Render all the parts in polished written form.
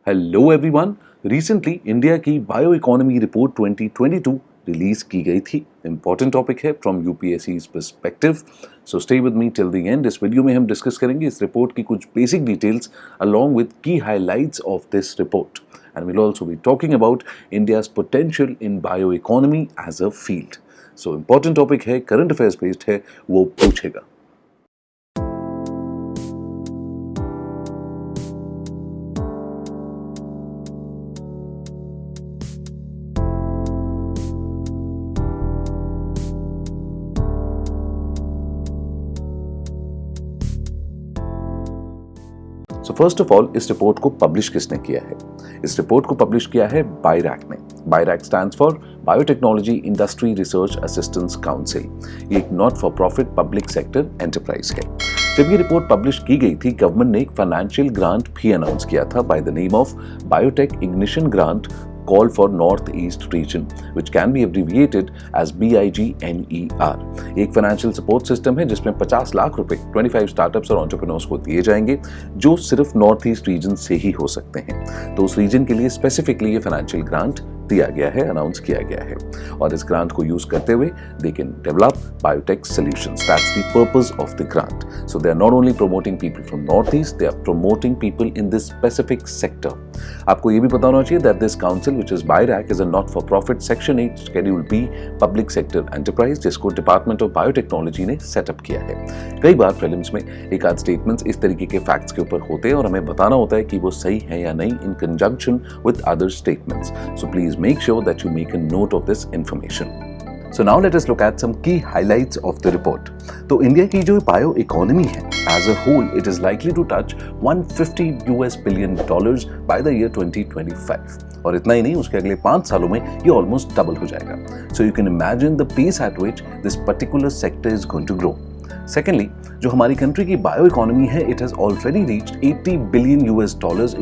Hello everyone. Recently India की bio economy report 2022 release की गई थी। इंपॉर्टेंट टॉपिक है from UPSC perspective, so stay with me till the end. इस video में हम डिस्कस करेंगे इस रिपोर्ट की कुछ basic details along with key highlights of this report, and will also be talking about India's potential in bio economy as a field. So important topic है, current affairs based है, वो पूछेगा। So first of all, इस report को publish किसने किया है? इस रिपोर्ट को पब्लिश किया है बायरैक ने। BIRAC stands for biotechnology industry research assistance council. ये एक not for profit public sector enterprise है। जब ये रिपोर्ट पब्लिश की गई थी, गवर्नमेंट ने एक फाइनेंशियल ग्रांट भी अनाउंस किया था by the name of biotech ignition grant call for North East region, which can be abbreviated as BIGNER। एक फाइनेंशियल सपोर्ट सिस्टम है जिसमें 50 लाख रुपए 25 स्टार्टअप्स और एंटरप्रेन्योर्स को दिए जाएंगे जो सिर्फ नॉर्थ ईस्ट रीजन से ही हो सकते हैं। तो उस रीजन के लिए स्पेसिफिकली ये फाइनेंशियल ग्रांट दिया गया है, अनाउंस किया गया है, और इस ग्रांट को यूज करते हुए they can develop biotech solutions. That's the purpose of the grant. So they are not only promoting people from north east, they are promoting people in this specific sector. आपको ये भी पता होना चाहिए that this council which is BIRAC is a not for profit section 8 schedule B public sector enterprise, जिसको department of biotechnology ने setup किया है। कई बार प्रीलिम्स में एक आध स्टेटमेंट्स इस तरीके के फैक्ट्स के ऊपर होते हैं और हमें बताना होता है कि वो सही है या नहीं इन conjunction with other statements. So please make sure that you make a note of this information. So now let us look at some key highlights of the report. तो इंडिया की जो बायो इकोनॉमी है as a whole, it is likely to touch $150 billion by the year 2025. और इतना ही नहीं, उसके अगले 5 सालों में ये ऑलमोस्ट डबल हो जाएगा। So you can imagine the pace at which this particular sector is going to grow. Secondly, जो हमारी कंट्री की बायो इकोनॉमी है, it has already reached $80 billion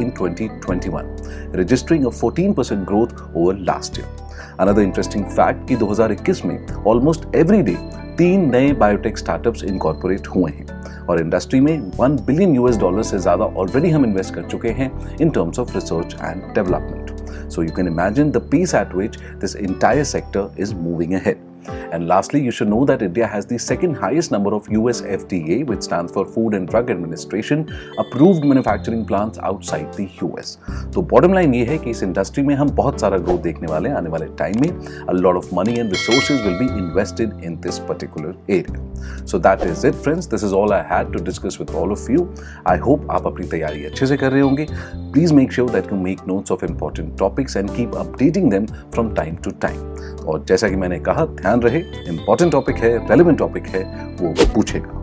in 2021, registering a 14% growth over last year. Another interesting fact कि 2021 में almost every day 3 नए biotech startups incorporate हुए हैं और इंडस्ट्री में $1 billion से ज्यादा ऑलरेडी हम इन्वेस्ट कर चुके हैं in terms of research and development. So you can imagine the pace at which this entire sector is moving ahead. And lastly, you should know that India has the second highest number of US FDA, which stands for Food and Drug Administration, approved manufacturing plants outside the US. तो bottom line ये है कि इस industry में हम बहुत सारा growth देखने वाले हैं आने वाले टाइम में। A lot of money and resources will be invested in this particular area. So that is it, friends. This is all I had to discuss with all of you. I hope आप अपनी तैयारी अच्छे से कर रहे होंगे। Please make sure that you make notes of important topics and keep updating them from time to time. और जैसा कि मैंने कहा, ध्यान रहे, इंपॉर्टेंट टॉपिक है, रेलेवेंट टॉपिक है, वो पूछेगा।